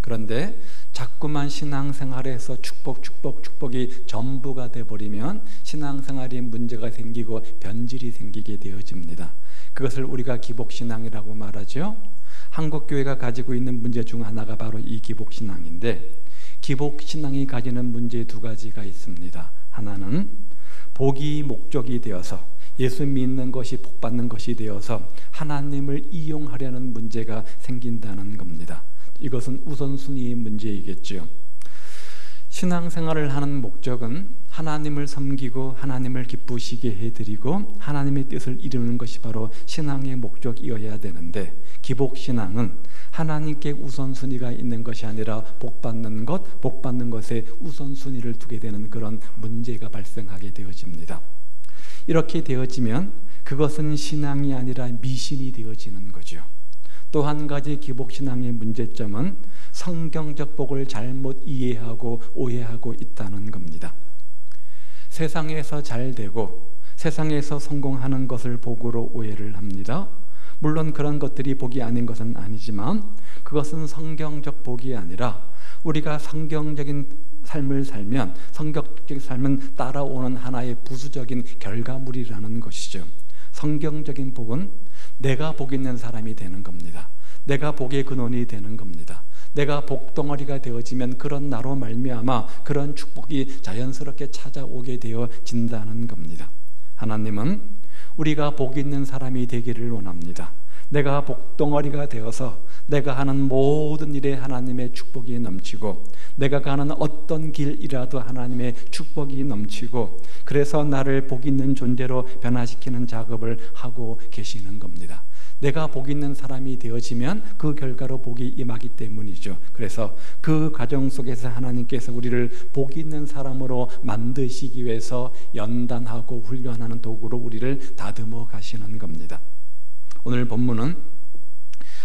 그런데 자꾸만 신앙생활에서 축복이 전부가 돼버리면 신앙생활에 문제가 생기고 변질이 생기게 되어집니다. 그것을 우리가 기복신앙이라고 말하죠. 한국교회가 가지고 있는 문제 중 하나가 바로 이 기복신앙인데, 기복신앙이 가지는 문제 두 가지가 있습니다. 하나는 복이 목적이 되어서, 예수 믿는 것이 복받는 것이 되어서 하나님을 이용하려는 문제가 생긴다는 겁니다. 이것은 우선순위의 문제이겠죠. 신앙생활을 하는 목적은 하나님을 섬기고 하나님을 기쁘시게 해드리고 하나님의 뜻을 이루는 것이 바로 신앙의 목적이어야 되는데, 기복신앙은 하나님께 우선순위가 있는 것이 아니라 복받는 것에 우선순위를 두게 되는 그런 문제가 발생하게 되어집니다. 이렇게 되어지면 그것은 신앙이 아니라 미신이 되어지는 거죠. 또 한 가지 기복신앙의 문제점은 성경적 복을 잘못 이해하고 오해하고 있다는 겁니다. 세상에서 잘 되고 세상에서 성공하는 것을 복으로 오해를 합니다. 물론 그런 것들이 복이 아닌 것은 아니지만 그것은 성경적 복이 아니라 우리가 성경적인 삶을 살면 성경적 삶은 따라오는 하나의 부수적인 결과물이라는 것이죠. 성경적인 복은 내가 복 있는 사람이 되는 겁니다. 내가 복의 근원이 되는 겁니다. 내가 복덩어리가 되어지면 그런 나로 말미암아 그런 축복이 자연스럽게 찾아오게 되어진다는 겁니다. 하나님은 우리가 복 있는 사람이 되기를 원합니다. 내가 복덩어리가 되어서 내가 하는 모든 일에 하나님의 축복이 넘치고 내가 가는 어떤 길이라도 하나님의 축복이 넘치고 그래서 나를 복 있는 존재로 변화시키는 작업을 하고 계시는 겁니다. 내가 복 있는 사람이 되어지면 그 결과로 복이 임하기 때문이죠. 그래서 그 과정 속에서 하나님께서 우리를 복 있는 사람으로 만드시기 위해서 연단하고 훈련하는 도구로 우리를 다듬어 가시는 겁니다. 오늘 본문은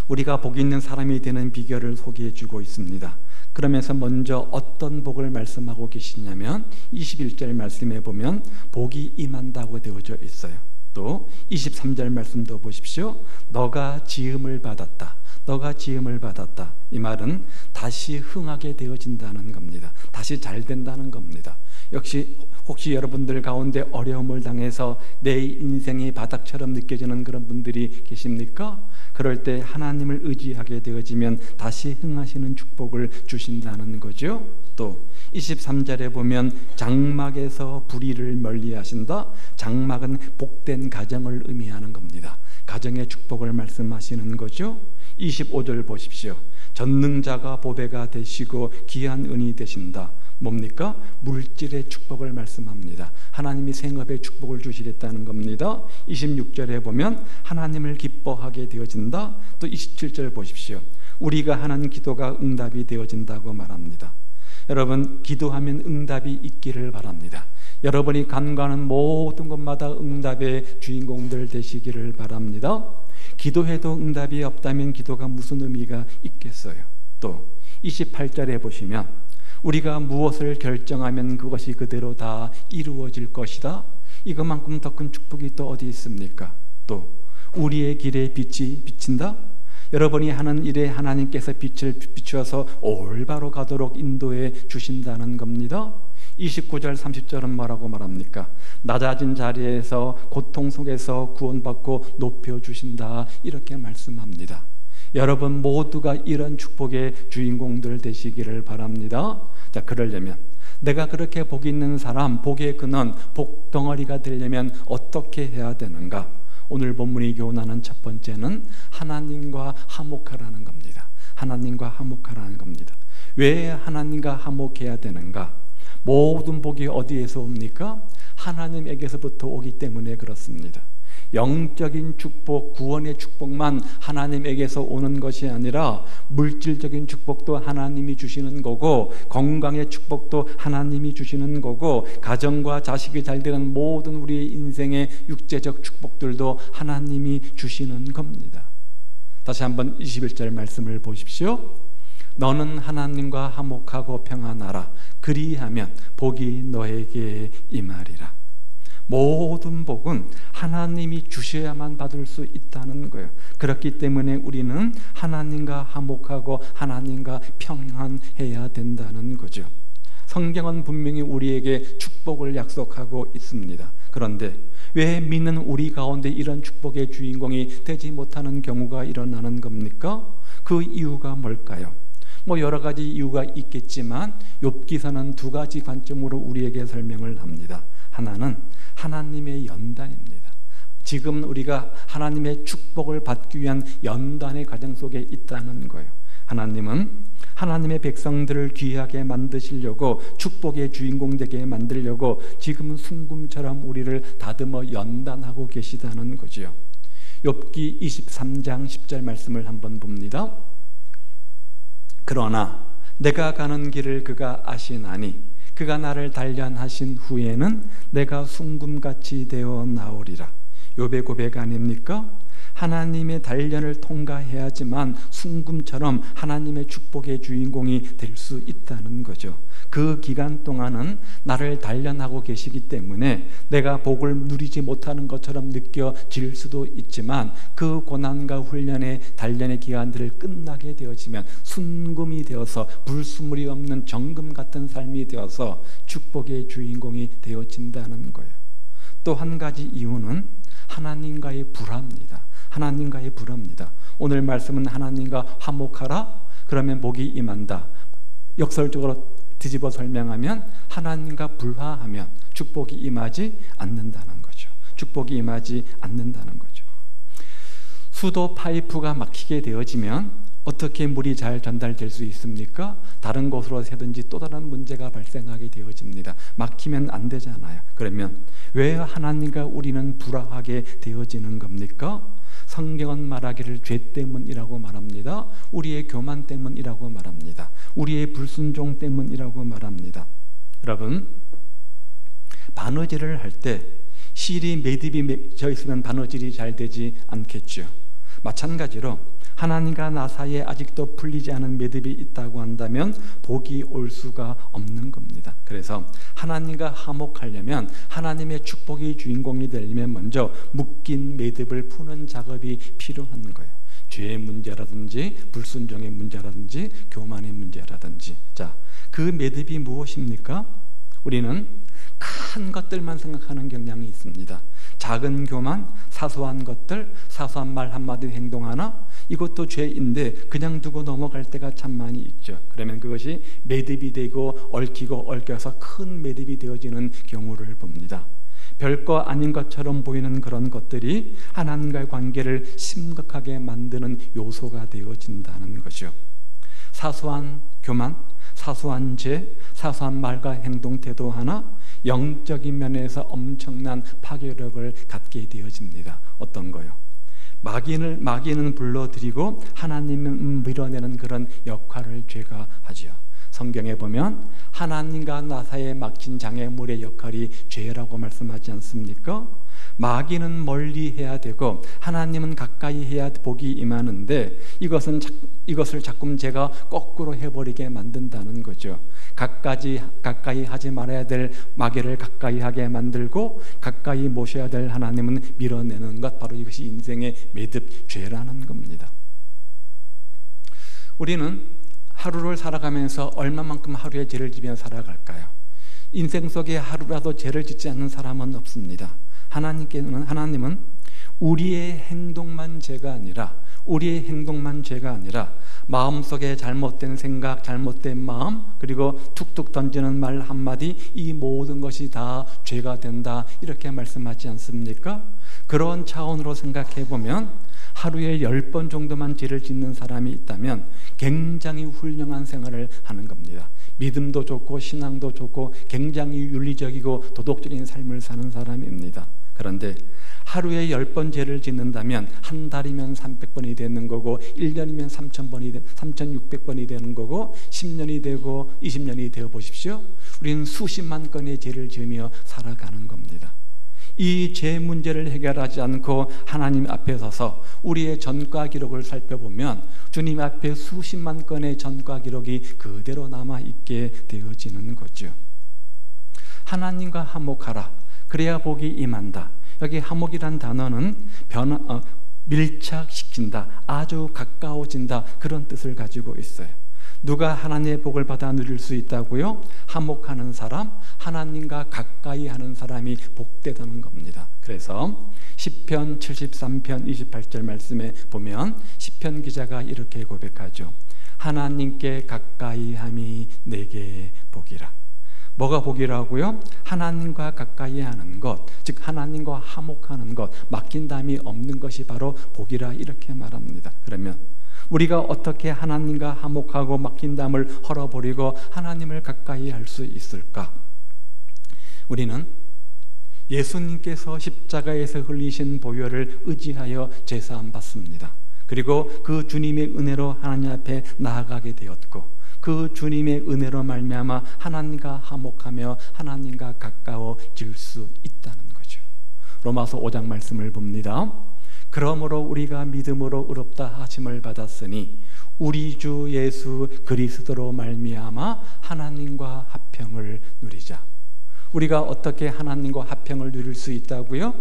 우리가 복 있는 사람이 되는 비결을 소개해 주고 있습니다. 그러면서 먼저 어떤 복을 말씀하고 계시냐면 21절 말씀에 보면 복이 임한다고 되어져 있어요. 또 23절 말씀도 보십시오. 너가 지음을 받았다. 너가 지음을 받았다. 이 말은 다시 흥하게 되어진다는 겁니다. 다시 잘 된다는 겁니다. 역시 혹시 여러분들 가운데 어려움을 당해서 내 인생이 바닥처럼 느껴지는 그런 분들이 계십니까? 그럴 때 하나님을 의지하게 되어지면 다시 흥하시는 축복을 주신다는 거죠. 또 23절에 보면 장막에서 불의를 멀리하신다. 장막은 복된 가정을 의미하는 겁니다. 가정의 축복을 말씀하시는 거죠. 25절 보십시오. 전능자가 보배가 되시고 귀한 은이 되신다. 뭡니까? 물질의 축복을 말씀합니다. 하나님이 생업의 축복을 주시겠다는 겁니다. 26절에 보면 하나님을 기뻐하게 되어진다. 또 27절 보십시오. 우리가 하는 기도가 응답이 되어진다고 말합니다. 여러분, 기도하면 응답이 있기를 바랍니다. 여러분이 간과하는 모든 것마다 응답의 주인공들 되시기를 바랍니다. 기도해도 응답이 없다면 기도가 무슨 의미가 있겠어요? 또 28절에 보시면 우리가 무엇을 결정하면 그것이 그대로 다 이루어질 것이다. 이것만큼 더 큰 축복이 또 어디 있습니까? 또 우리의 길에 빛이 비친다. 여러분이 하는 일에 하나님께서 빛을 비추어서 올바로 가도록 인도해 주신다는 겁니다. 29절 30절은 뭐라고 말합니까? 낮아진 자리에서 고통 속에서 구원받고 높여주신다. 이렇게 말씀합니다. 여러분 모두가 이런 축복의 주인공들 되시기를 바랍니다. 자, 그러려면 내가 그렇게 복 있는 사람, 복의 근원, 복덩어리가 되려면 어떻게 해야 되는가? 오늘 본문이 교훈하는 첫 번째는 하나님과 화목하라는 겁니다. 하나님과 화목하라는 겁니다. 왜 하나님과 화목해야 되는가? 모든 복이 어디에서 옵니까? 하나님에게서부터 오기 때문에 그렇습니다. 영적인 축복, 구원의 축복만 하나님에게서 오는 것이 아니라 물질적인 축복도 하나님이 주시는 거고 건강의 축복도 하나님이 주시는 거고 가정과 자식이 잘 되는 모든 우리의 인생의 육체적 축복들도 하나님이 주시는 겁니다. 다시 한번 21절 말씀을 보십시오. 너는 하나님과 화목하고 평안하라. 그리하면 복이 너에게 임하리라. 모든 복은 하나님이 주셔야만 받을 수 있다는 거예요. 그렇기 때문에 우리는 하나님과 화목하고 하나님과 평안해야 된다는 거죠. 성경은 분명히 우리에게 축복을 약속하고 있습니다. 그런데 왜 믿는 우리 가운데 이런 축복의 주인공이 되지 못하는 경우가 일어나는 겁니까? 그 이유가 뭘까요? 여러 가지 이유가 있겠지만 욥기서는 두 가지 관점으로 우리에게 설명을 합니다. 하나는 하나님의 연단입니다. 지금 우리가 하나님의 축복을 받기 위한 연단의 과정 속에 있다는 거예요. 하나님은 하나님의 백성들을 귀하게 만드시려고, 축복의 주인공 되게 만들려고 지금은 순금처럼 우리를 다듬어 연단하고 계시다는 거지요. 욥기 23장 10절 말씀을 한번 봅니다. 그러나 내가 가는 길을 그가 아시나니 그가 나를 단련하신 후에는 내가 순금같이 되어 나오리라. 욥의 고백 아닙니까? 하나님의 단련을 통과해야지만 순금처럼 하나님의 축복의 주인공이 될 수 있다는 거죠. 그 기간 동안은 나를 단련하고 계시기 때문에 내가 복을 누리지 못하는 것처럼 느껴질 수도 있지만, 그 고난과 훈련의 단련의 기간들을 끝나게 되어지면 순금이 되어서 불순물이 없는 정금 같은 삶이 되어서 축복의 주인공이 되어진다는 거예요. 또 한 가지 이유는 하나님과의 불화입니다. 하나님과의 불화입니다. 오늘 말씀은 하나님과 화목하라, 그러면 복이 임한다. 역설적으로 뒤집어 설명하면 하나님과 불화하면 축복이 임하지 않는다는 거죠. 축복이 임하지 않는다는 거죠. 수도 파이프가 막히게 되어지면 어떻게 물이 잘 전달될 수 있습니까? 다른 곳으로 새든지 또 다른 문제가 발생하게 되어집니다. 막히면 안 되잖아요. 그러면 왜 하나님과 우리는 불화하게 되어지는 겁니까? 성경은 말하기를 죄 때문이라고 말합니다. 우리의 교만 때문이라고 말합니다. 우리의 불순종 때문이라고 말합니다. 여러분, 바느질을 할 때 실이 매듭이 맺혀 있으면 바느질이 잘 되지 않겠죠. 마찬가지로 하나님과 나 사이에 아직도 풀리지 않은 매듭이 있다고 한다면 복이 올 수가 없는 겁니다. 그래서 하나님과 화목하려면, 하나님의 축복의 주인공이 되려면 먼저 묶인 매듭을 푸는 작업이 필요한 거예요. 죄의 문제라든지 불순종의 문제라든지 교만의 문제라든지. 자, 그 매듭이 무엇입니까? 우리는 큰 것들만 생각하는 경향이 있습니다. 작은 교만, 사소한 것들, 사소한 말 한마디, 행동 하나, 이것도 죄인데 그냥 두고 넘어갈 때가 참 많이 있죠. 그러면 그것이 매듭이 되고 얽히고 얽혀서 큰 매듭이 되어지는 경우를 봅니다. 별거 아닌 것처럼 보이는 그런 것들이 하나님과의 관계를 심각하게 만드는 요소가 되어진다는 거죠. 사소한 교만, 사소한 죄, 사소한 말과 행동, 태도 하나 영적인 면에서 엄청난 파괴력을 갖게 되어집니다. 어떤 거요? 마귀는 불러들이고 하나님은 밀어내는 그런 역할을 죄가 하죠. 성경에 보면 하나님과 나 사이에 막힌 장애물의 역할이 죄라고 말씀하지 않습니까? 마귀는 멀리 해야 되고 하나님은 가까이 해야 복이 임하는데, 이것을 자꾸 제가 거꾸로 해버리게 만든다는 거죠. 가까이 하지 말아야 될 마귀를 가까이 하게 만들고 가까이 모셔야 될 하나님은 밀어내는 것, 바로 이것이 인생의 매듭, 죄라는 겁니다. 우리는 하루를 살아가면서 얼마만큼 하루에 죄를 지며 살아갈까요? 인생 속에 하루라도 죄를 짓지 않는 사람은 없습니다. 하나님은 우리의 행동만 죄가 아니라 마음속에 잘못된 생각, 잘못된 마음, 그리고 툭툭 던지는 말 한마디, 이 모든 것이 다 죄가 된다, 이렇게 말씀하지 않습니까? 그런 차원으로 생각해 보면 하루에 10번 정도만 죄를 짓는 사람이 있다면 굉장히 훌륭한 생활을 하는 겁니다. 믿음도 좋고 신앙도 좋고 굉장히 윤리적이고 도덕적인 삶을 사는 사람입니다. 그런데 하루에 10번 죄를 짓는다면 한 달이면 300번이 되는 거고 1년이면 3,600번이 되는 거고 10년이 되고 20년이 되어 보십시오. 우리는 수십만 건의 죄를 지으며 살아가는 겁니다. 이 죄 문제를 해결하지 않고 하나님 앞에 서서 우리의 전과 기록을 살펴보면 주님 앞에 수십만 건의 전과 기록이 그대로 남아있게 되어지는 거죠. 하나님과 화목하라, 그래야 복이 임한다. 여기 하목이란 단어는 밀착시킨다, 아주 가까워진다, 그런 뜻을 가지고 있어요. 누가 하나님의 복을 받아 누릴 수 있다고요? 하목하는 사람, 하나님과 가까이 하는 사람이 복되다는 겁니다. 그래서 시편 73편 28절 말씀에 보면 시편 기자가 이렇게 고백하죠. 하나님께 가까이 함이 내게 복이라. 뭐가 복이라고요? 하나님과 가까이 하는 것, 즉 하나님과 화목하는 것, 맡긴담이 없는 것이 바로 복이라, 이렇게 말합니다. 그러면 우리가 어떻게 하나님과 화목하고 맡긴담을 헐어버리고 하나님을 가까이 할 수 있을까? 우리는 예수님께서 십자가에서 흘리신 보혈을 의지하여 제사함 받습니다. 그리고 그 주님의 은혜로 하나님 앞에 나아가게 되었고, 그 주님의 은혜로 말미암아 하나님과 화목하며 하나님과 가까워질 수 있다는 거죠. 로마서 5장 말씀을 봅니다. 그러므로 우리가 믿음으로 의롭다 하심을 받았으니 우리 주 예수 그리스도로 말미암아 하나님과 화평을 누리자. 우리가 어떻게 하나님과 화평을 누릴 수 있다고요?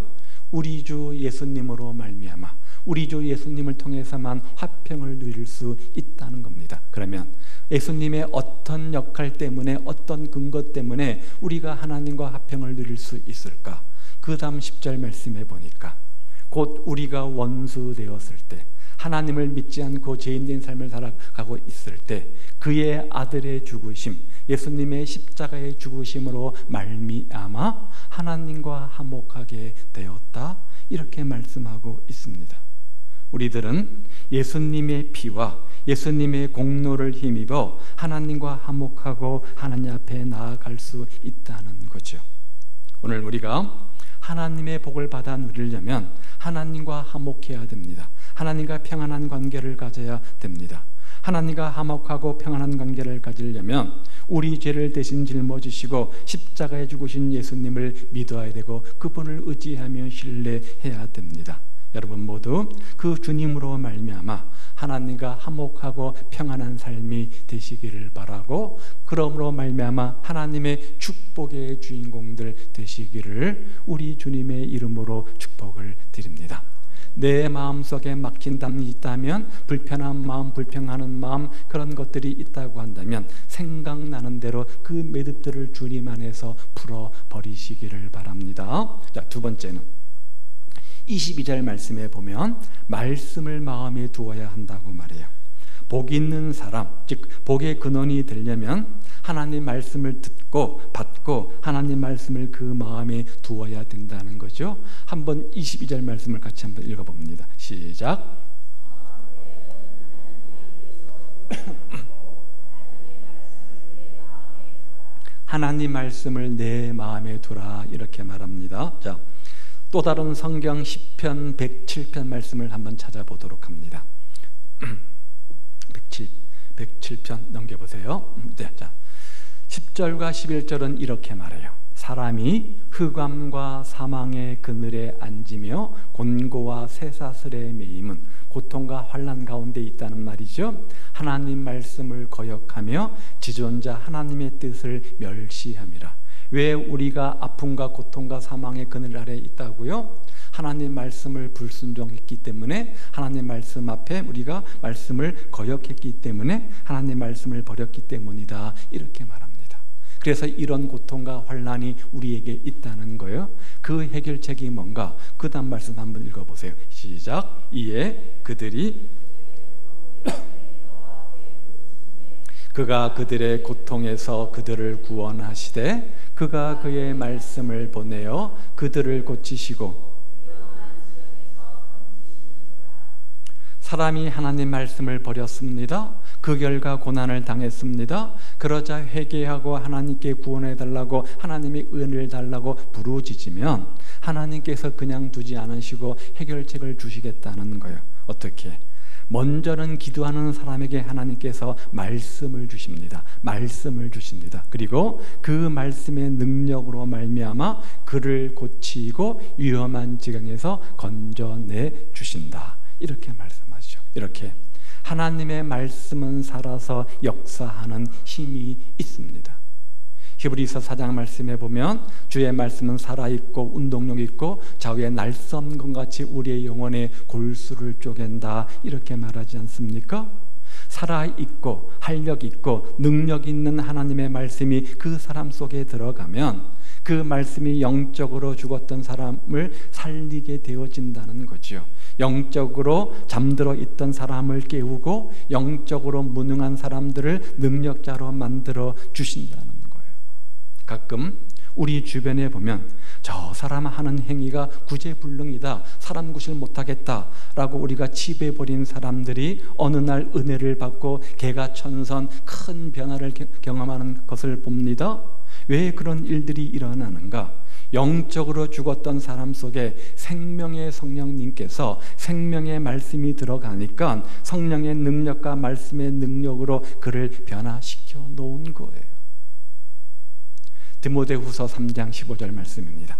우리 주 예수님으로 말미암아, 우리 주 예수님을 통해서만 화평을 누릴 수 있다는 겁니다. 그러면 예수님의 어떤 역할 때문에, 어떤 근거 때문에 우리가 하나님과 화평을 누릴 수 있을까? 그 다음 10절 말씀해 보니까 곧 우리가 원수 되었을 때, 하나님을 믿지 않고 죄인된 삶을 살아가고 있을 때 그의 아들의 죽으심, 예수님의 십자가의 죽으심으로 말미암아 하나님과 화목하게 되었다, 이렇게 말씀하고 있습니다. 우리들은 예수님의 피와 예수님의 공로를 힘입어 하나님과 화목하고 하나님 앞에 나아갈 수 있다는 거죠. 오늘 우리가 하나님의 복을 받아 누리려면 하나님과 화목해야 됩니다. 하나님과 평안한 관계를 가져야 됩니다. 하나님과 화목하고 평안한 관계를 가지려면 우리 죄를 대신 짊어지시고 십자가에 죽으신 예수님을 믿어야 되고 그분을 의지하며 신뢰해야 됩니다. 여러분 모두 그 주님으로 말미암아 하나님과 화목하고 평안한 삶이 되시기를 바라고, 그러므로 말미암아 하나님의 축복의 주인공들 되시기를 우리 주님의 이름으로 축복을 드립니다. 내 마음속에 막힌 담이 있다면, 불편한 마음, 불평하는 마음, 그런 것들이 있다고 한다면 생각나는 대로 그 매듭들을 주님 안에서 풀어버리시기를 바랍니다. 자, 두 번째는 22절 말씀에 보면 말씀을 마음에 두어야 한다고 말해요. 복 있는 사람, 즉 복의 근원이 되려면 하나님 말씀을 듣고 받고 하나님 말씀을 그 마음에 두어야 된다는 거죠. 한번 22절 말씀을 같이 한번 읽어봅니다. 시작. 하나님 말씀을 내 마음에 두라, 이렇게 말합니다. 자, 또 다른 성경 시편 107편 말씀을 한번 찾아보도록 합니다. 107편 넘겨보세요. 네, 자, 10절과 11절은 이렇게 말해요. 사람이 흑암과 사망의 그늘에 앉으며 곤고와 쇠사슬에 매임은 고통과 환난 가운데 있다는 말이죠. 하나님 말씀을 거역하며 지존자 하나님의 뜻을 멸시함이라. 왜 우리가 아픔과 고통과 사망의 그늘 아래에 있다고요? 하나님 말씀을 불순종했기 때문에, 하나님 말씀 앞에 우리가 말씀을 거역했기 때문에, 하나님 말씀을 버렸기 때문이다, 이렇게 말합니다. 그래서 이런 고통과 환난이 우리에게 있다는 거예요. 그 해결책이 뭔가? 그 다음 말씀 한번 읽어보세요. 시작. 이에 그들이 그가 그들의 고통에서 그들을 구원하시되 그가 그의 말씀을 보내어 그들을 고치시고, 사람이 하나님 말씀을 버렸습니다. 그 결과 고난을 당했습니다. 그러자 회개하고 하나님께 구원해달라고, 하나님의 은혜를 달라고 부르짖으면 하나님께서 그냥 두지 않으시고 해결책을 주시겠다는 거예요. 어떻게? 먼저는 기도하는 사람에게 하나님께서 말씀을 주십니다. 말씀을 주십니다. 그리고 그 말씀의 능력으로 말미암아 그를 고치고 위험한 지경에서 건져내 주신다, 이렇게 말씀하시죠. 이렇게 하나님의 말씀은 살아서 역사하는 힘이 있습니다. 히브리서 4장 말씀에 보면 주의 말씀은 살아있고 운동력 있고 좌우의 날선 것같이 우리의 영혼의 골수를 쪼갠다, 이렇게 말하지 않습니까? 살아있고 활력 있고 능력 있는 하나님의 말씀이 그 사람 속에 들어가면 그 말씀이 영적으로 죽었던 사람을 살리게 되어진다는 거죠. 영적으로 잠들어 있던 사람을 깨우고 영적으로 무능한 사람들을 능력자로 만들어 주신다는 거예요. 가끔 우리 주변에 보면 저 사람 하는 행위가 구제불능이다, 사람 구실 못하겠다 라고 우리가 치부해버린 사람들이 어느 날 은혜를 받고 개가천선 큰 변화를 경험하는 것을 봅니다. 왜 그런 일들이 일어나는가? 영적으로 죽었던 사람 속에 생명의 성령님께서 생명의 말씀이 들어가니까 성령의 능력과 말씀의 능력으로 그를 변화시켜 놓은 거예요. 디모데후서 3장 15절 말씀입니다.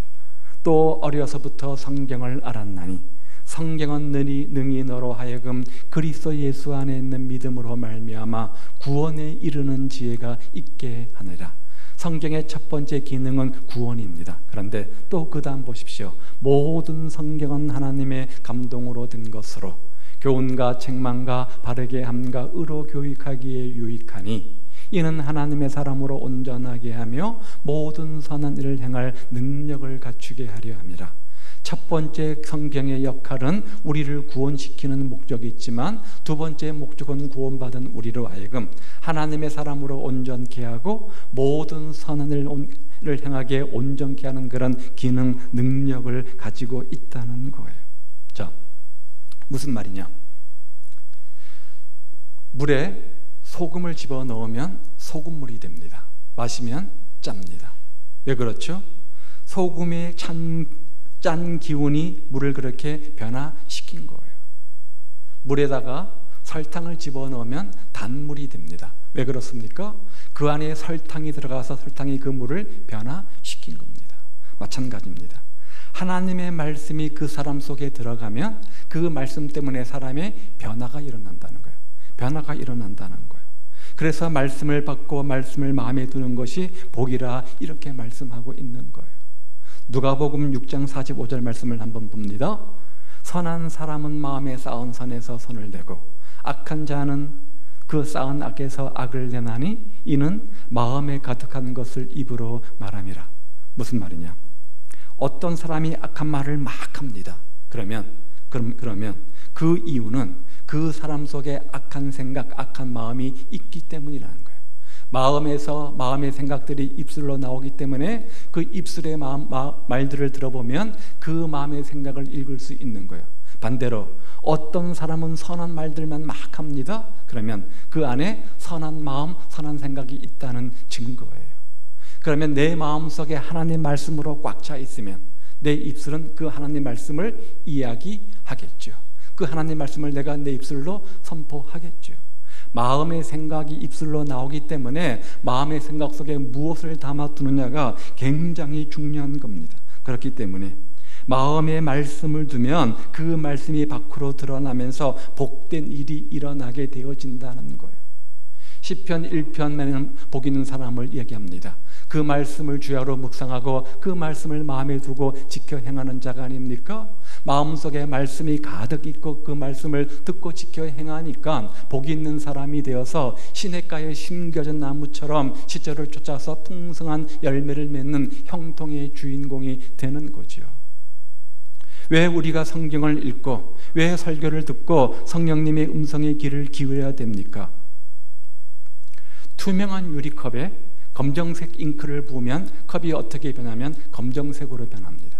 또 어려서부터 성경을 알았나니 성경은 능히 너로 하여금 그리스도 예수 안에 있는 믿음으로 말미암아 구원에 이르는 지혜가 있게 하느라. 성경의 첫 번째 기능은 구원입니다. 그런데 또 그 다음 보십시오. 모든 성경은 하나님의 감동으로 된 것으로 교훈과 책망과 바르게 함과 의로 교육하기에 유익하니 이는 하나님의 사람으로 온전하게 하며 모든 선한 일을 행할 능력을 갖추게 하려 함이라. 첫 번째 성경의 역할은 우리를 구원시키는 목적이 있지만 두 번째 목적은 구원받은 우리로 하여금 하나님의 사람으로 온전케 하고 모든 선한 일을 행하게 온전케 하는 그런 기능, 능력을 가지고 있다는 거예요. 자, 무슨 말이냐? 물에 소금을 집어넣으면 소금물이 됩니다. 마시면 짭니다. 왜 그렇죠? 소금의 짠 기운이 물을 그렇게 변화시킨 거예요. 물에다가 설탕을 집어넣으면 단물이 됩니다. 왜 그렇습니까? 그 안에 설탕이 들어가서 설탕이 그 물을 변화시킨 겁니다. 마찬가지입니다. 하나님의 말씀이 그 사람 속에 들어가면 그 말씀 때문에 사람의 변화가 일어난다는 거예요. 변화가 일어난다는 거예요. 그래서 말씀을 받고 말씀을 마음에 두는 것이 복이라 이렇게 말씀하고 있는 거예요. 누가복음 6장 45절 말씀을 한번 봅니다. 선한 사람은 마음에 쌓은 선에서 선을 내고 악한 자는 그 쌓은 악에서 악을 내나니 이는 마음에 가득한 것을 입으로 말함이라. 무슨 말이냐? 어떤 사람이 악한 말을 막 합니다. 그러면 그 이유는 그 사람 속에 악한 생각, 악한 마음이 있기 때문이라는 거예요. 마음의 생각들이 입술로 나오기 때문에 그 입술의 말들을 들어보면 그 마음의 생각을 읽을 수 있는 거예요. 반대로 어떤 사람은 선한 말들만 막 합니다. 그러면 그 안에 선한 마음, 선한 생각이 있다는 증거예요. 그러면 내 마음속에 하나님 말씀으로 꽉 차 있으면 내 입술은 그 하나님 말씀을 이야기하겠죠. 그 하나님 말씀을 내가 내 입술로 선포하겠죠. 마음의 생각이 입술로 나오기 때문에 마음의 생각 속에 무엇을 담아두느냐가 굉장히 중요한 겁니다. 그렇기 때문에 마음의 말씀을 두면 그 말씀이 밖으로 드러나면서 복된 일이 일어나게 되어진다는 거예요. 시편 1편에는 복 있는 사람을 얘기합니다. 그 말씀을 주야로 묵상하고 그 말씀을 마음에 두고 지켜 행하는 자가 아닙니까? 마음속에 말씀이 가득 있고 그 말씀을 듣고 지켜 행하니까 복 있는 사람이 되어서 시냇가에 심겨진 나무처럼 시절을 쫓아서 풍성한 열매를 맺는 형통의 주인공이 되는 거죠. 왜 우리가 성경을 읽고 왜 설교를 듣고 성령님의 음성의 귀를 기울여야 됩니까? 투명한 유리컵에 검정색 잉크를 부으면 컵이 어떻게 변하면 검정색으로 변합니다.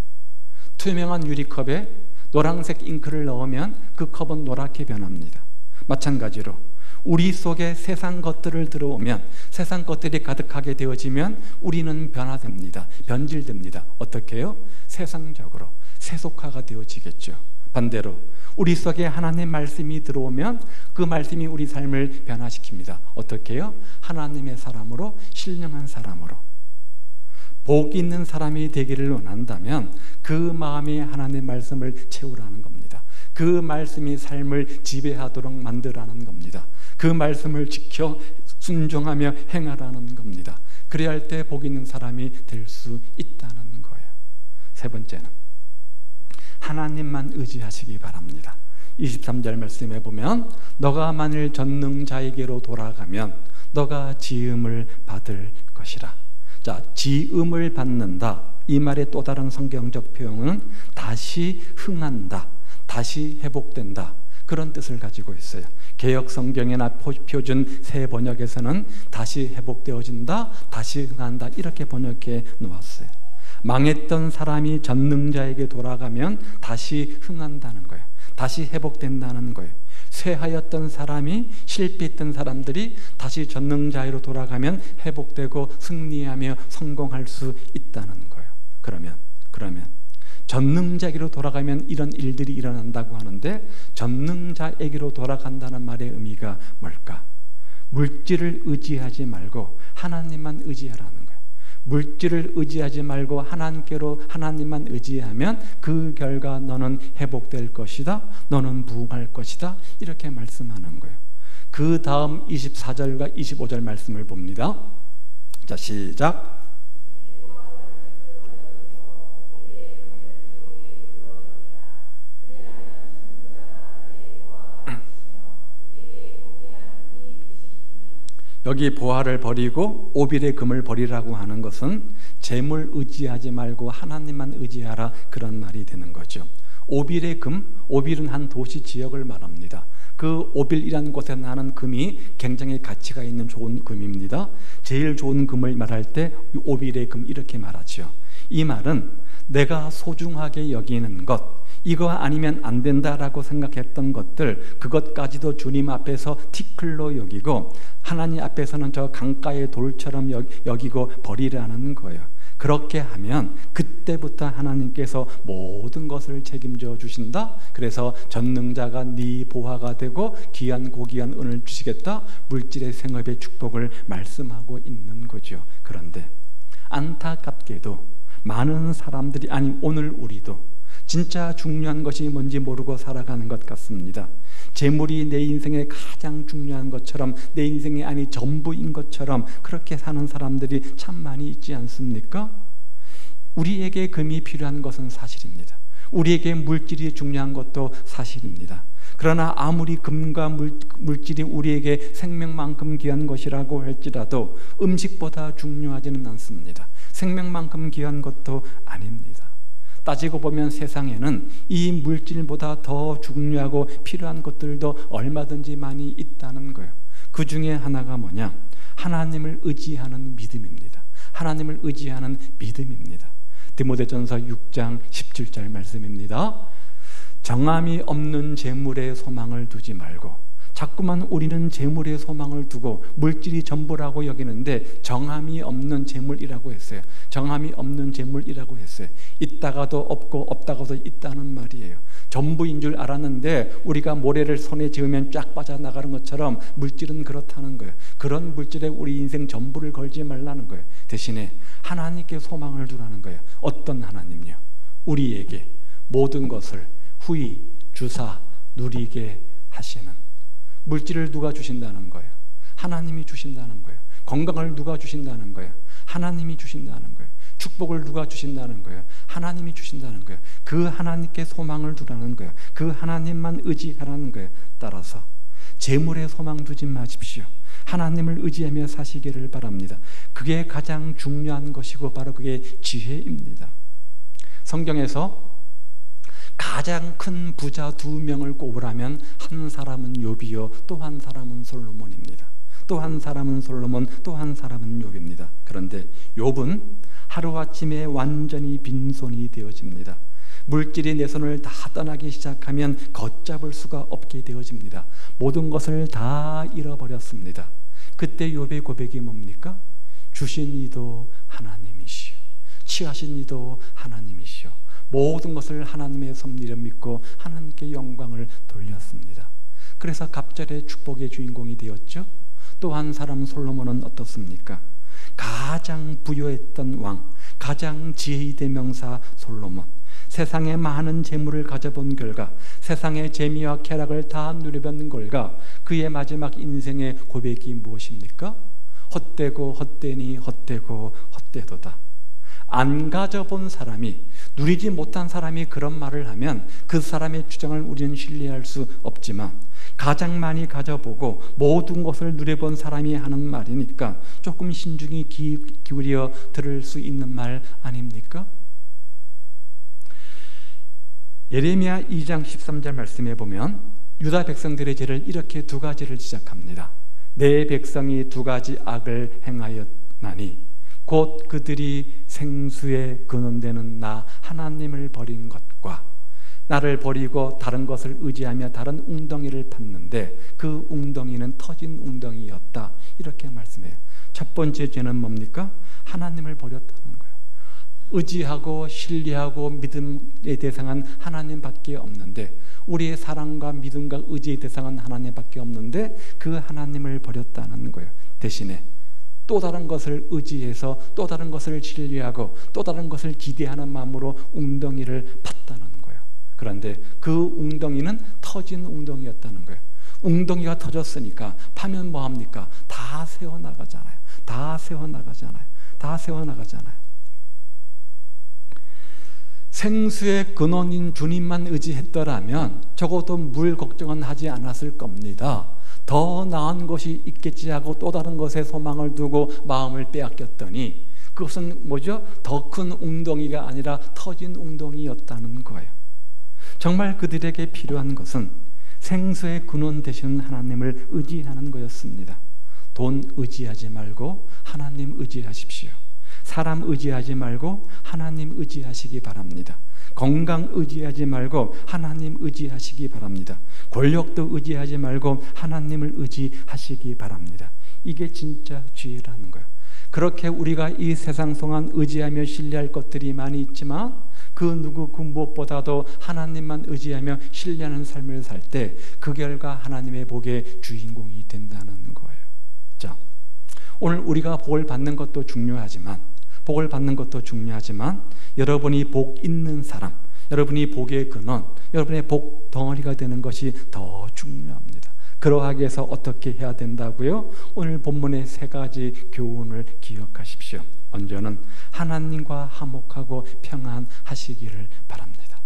투명한 유리컵에 노란색 잉크를 넣으면 그 컵은 노랗게 변합니다. 마찬가지로 우리 속에 세상 것들을 들어오면 세상 것들이 가득하게 되어지면 우리는 변화됩니다. 변질됩니다. 어떻게 해요? 세상적으로 세속화가 되어지겠죠. 반대로 우리 속에 하나님 말씀이 들어오면 그 말씀이 우리 삶을 변화시킵니다. 어떻게 해요? 하나님의 사람으로, 신령한 사람으로. 복 있는 사람이 되기를 원한다면 그 마음이 하나님의 말씀을 채우라는 겁니다. 그 말씀이 삶을 지배하도록 만들라는 겁니다. 그 말씀을 지켜 순종하며 행하라는 겁니다. 그래야 할 때 복 있는 사람이 될 수 있다는 거예요. 세 번째는 하나님만 의지하시기 바랍니다. 23절 말씀에 보면 너가 만일 전능자에게로 돌아가면 너가 지음을 받을 것이라. 자, 지음을 받는다, 이 말의 또 다른 성경적 표현은 다시 흥한다, 다시 회복된다, 그런 뜻을 가지고 있어요. 개역 성경이나 표준 새 번역에서는 다시 회복되어진다, 다시 흥한다, 이렇게 번역해 놓았어요. 망했던 사람이 전능자에게 돌아가면 다시 흥한다는 거예요. 다시 회복된다는 거예요. 쇠하였던 사람이, 실패했던 사람들이 다시 전능자로 돌아가면 회복되고 승리하며 성공할 수 있다는 거예요. 그러면 전능자에게로 돌아가면 이런 일들이 일어난다고 하는데, 전능자에게로 돌아간다는 말의 의미가 뭘까? 물질을 의지하지 말고 하나님만 의지하라는 거예요. 물질을 의지하지 말고 하나님만 의지하면 그 결과 너는 회복될 것이다, 너는 부흥할 것이다, 이렇게 말씀하는 거예요. 그 다음 24절과 25절 말씀을 봅니다. 자, 시작. 여기 보화를 버리고 오빌의 금을 버리라고 하는 것은 재물 의지하지 말고 하나님만 의지하라, 그런 말이 되는 거죠. 오빌의 금, 오빌은 한 도시 지역을 말합니다. 그 오빌이라는 곳에 나는 금이 굉장히 가치가 있는 좋은 금입니다. 제일 좋은 금을 말할 때 오빌의 금, 이렇게 말하죠. 이 말은 내가 소중하게 여기는 것, 이거 아니면 안 된다라고 생각했던 것들, 그것까지도 주님 앞에서 티끌로 여기고 하나님 앞에서는 저 강가의 돌처럼 여기고 버리라는 거예요. 그렇게 하면 그때부터 하나님께서 모든 것을 책임져 주신다. 그래서 전능자가 네 보화가 되고 귀한 고귀한 은을 주시겠다, 물질의 생업의 축복을 말씀하고 있는 거죠. 그런데 안타깝게도 많은 사람들이, 아니 오늘 우리도 진짜 중요한 것이 뭔지 모르고 살아가는 것 같습니다. 재물이 내 인생에 가장 중요한 것처럼, 내 인생이 아니 전부인 것처럼 그렇게 사는 사람들이 참 많이 있지 않습니까? 우리에게 금이 필요한 것은 사실입니다. 우리에게 물질이 중요한 것도 사실입니다. 그러나 아무리 금과 물질이 우리에게 생명만큼 귀한 것이라고 할지라도 음식보다 중요하지는 않습니다. 생명만큼 귀한 것도 아닙니다. 따지고 보면 세상에는 이 물질보다 더 중요하고 필요한 것들도 얼마든지 많이 있다는 거예요. 그 중에 하나가 뭐냐? 하나님을 의지하는 믿음입니다. 하나님을 의지하는 믿음입니다. 디모데전서 6장 17절 말씀입니다. 정함이 없는 재물에 소망을 두지 말고, 자꾸만 우리는 재물에 소망을 두고 물질이 전부라고 여기는데 정함이 없는 재물이라고 했어요. 정함이 없는 재물이라고 했어요. 있다가도 없고 없다가도 있다는 말이에요. 전부인 줄 알았는데 우리가 모래를 손에 쥐으면 쫙 빠져나가는 것처럼 물질은 그렇다는 거예요. 그런 물질에 우리 인생 전부를 걸지 말라는 거예요. 대신에 하나님께 소망을 두라는 거예요. 어떤 하나님요? 우리에게 모든 것을 후히 주사 누리게 하시는, 물질을 누가 주신다는 거예요? 하나님이 주신다는 거예요. 건강을 누가 주신다는 거예요? 하나님이 주신다는 거예요. 축복을 누가 주신다는 거예요? 하나님이 주신다는 거예요. 그 하나님께 소망을 두라는 거예요. 그 하나님만 의지하라는 거예요. 따라서 재물에 소망 두지 마십시오. 하나님을 의지하며 사시기를 바랍니다. 그게 가장 중요한 것이고 바로 그게 지혜입니다. 성경에서 가장 큰 부자 2명을 꼽으라면 한 사람은 욥이요, 또 한 사람은 솔로몬입니다. 또 한 사람은 솔로몬, 또 한 사람은 욥입니다. 그런데 욥은 하루아침에 완전히 빈손이 되어집니다. 물질이 내 손을 다 떠나기 시작하면 걷잡을 수가 없게 되어집니다. 모든 것을 다 잃어버렸습니다. 그때 욥의 고백이 뭡니까? 주신 이도 하나님이시오, 취하신 이도 하나님이시오. 모든 것을 하나님의 섭리를 믿고 하나님께 영광을 돌렸습니다. 그래서 갑절의 축복의 주인공이 되었죠. 또 한 사람 솔로몬은 어떻습니까? 가장 부유했던 왕, 가장 지혜의 대명사 솔로몬, 세상에 많은 재물을 가져본 결과, 세상의 재미와 쾌락을 다 누려본 결과 그의 마지막 인생의 고백이 무엇입니까? 헛되고 헛되니 헛되고 헛되도다. 안 가져본 사람이, 누리지 못한 사람이 그런 말을 하면 그 사람의 주장을 우리는 신뢰할 수 없지만, 가장 많이 가져보고 모든 것을 누려본 사람이 하는 말이니까 조금 신중히 기울여 들을 수 있는 말 아닙니까? 예레미야 2장 13절 말씀에 보면 유다 백성들의 죄를 이렇게 두 가지를 지적합니다. 내 백성이 두 가지 악을 행하였나니 곧 그들이 생수에 근원되는 나 하나님을 버린 것과 나를 버리고 다른 것을 의지하며 다른 웅덩이를 팠는데 그 웅덩이는 터진 웅덩이였다. 이렇게 말씀해요. 첫 번째 죄는 뭡니까? 하나님을 버렸다는 거예요. 의지하고 신뢰하고 믿음의 대상은 하나님밖에 없는데, 우리의 사랑과 믿음과 의지의 대상은 하나님밖에 없는데 그 하나님을 버렸다는 거예요. 대신에 또 다른 것을 의지해서 또 다른 것을 신뢰하고 또 다른 것을 기대하는 마음으로 웅덩이를 팠다는 거예요. 그런데 그 웅덩이는 터진 웅덩이였다는 거예요. 웅덩이가 터졌으니까 파면 뭐합니까? 다 새어나가잖아요. 다 새어나가잖아요. 다 새어나가잖아요. 생수의 근원인 주님만 의지했더라면 적어도 물 걱정은 하지 않았을 겁니다. 더 나은 것이 있겠지 하고 또 다른 것에 소망을 두고 마음을 빼앗겼더니 그것은 뭐죠? 더 큰 웅덩이가 아니라 터진 웅덩이였다는 거예요. 정말 그들에게 필요한 것은 생수의 근원 되시는 하나님을 의지하는 거였습니다. 돈 의지하지 말고 하나님 의지하십시오. 사람 의지하지 말고 하나님 의지하시기 바랍니다. 건강 의지하지 말고 하나님 의지하시기 바랍니다. 권력도 의지하지 말고 하나님을 의지하시기 바랍니다. 이게 진짜 지혜라는 거예요. 그렇게 우리가 이 세상 동안 의지하며 신뢰할 것들이 많이 있지만 그 무엇보다도 하나님만 의지하며 신뢰하는 삶을 살 때 그 결과 하나님의 복의 주인공이 된다는 거예요. 자, 오늘 우리가 복을 받는 것도 중요하지만 여러분이 복 있는 사람, 여러분이 복의 근원, 여러분의 복 덩어리가 되는 것이 더 중요합니다. 그러하기 위해서 어떻게 해야 된다고요? 오늘 본문의 세 가지 교훈을 기억하십시오. 먼저는 하나님과 화목하고 평안하시기를 바랍니다.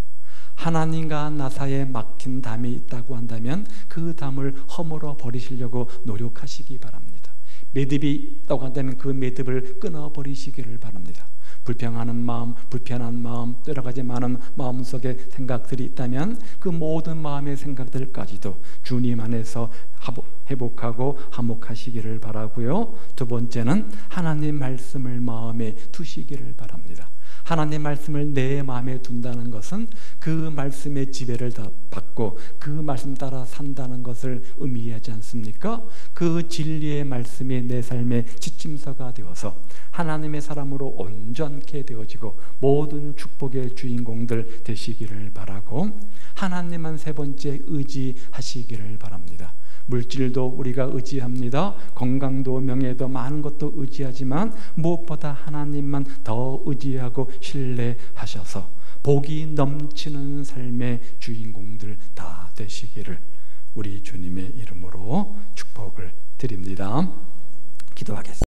하나님과 나 사이에 막힌 담이 있다고 한다면 그 담을 허물어 버리시려고 노력하시기 바랍니다. 매듭이 있다고 한다면 그 매듭을 끊어버리시기를 바랍니다. 불평하는 마음, 불편한 마음, 여러 가지 많은 마음속에 생각들이 있다면 그 모든 마음의 생각들까지도 주님 안에서 회복하고 화목하시기를 바라고요. 두 번째는 하나님 말씀을 마음에 두시기를 바랍니다. 하나님 말씀을 내 마음에 둔다는 것은 그 말씀의 지배를 받고 그 말씀 따라 산다는 것을 의미하지 않습니까? 그 진리의 말씀이 내 삶의 지침서가 되어서 하나님의 사람으로 온전케 되어지고 모든 축복의 주인공들 되시기를 바라고, 하나님만 세 번째 의지하시기를 바랍니다. 물질도 우리가 의지합니다. 건강도 명예도 많은 것도 의지하지만 무엇보다 하나님만 더 의지하고 신뢰하셔서 복이 넘치는 삶의 주인공들 다 되시기를 우리 주님의 이름으로 축복을 드립니다. 기도하겠습니다.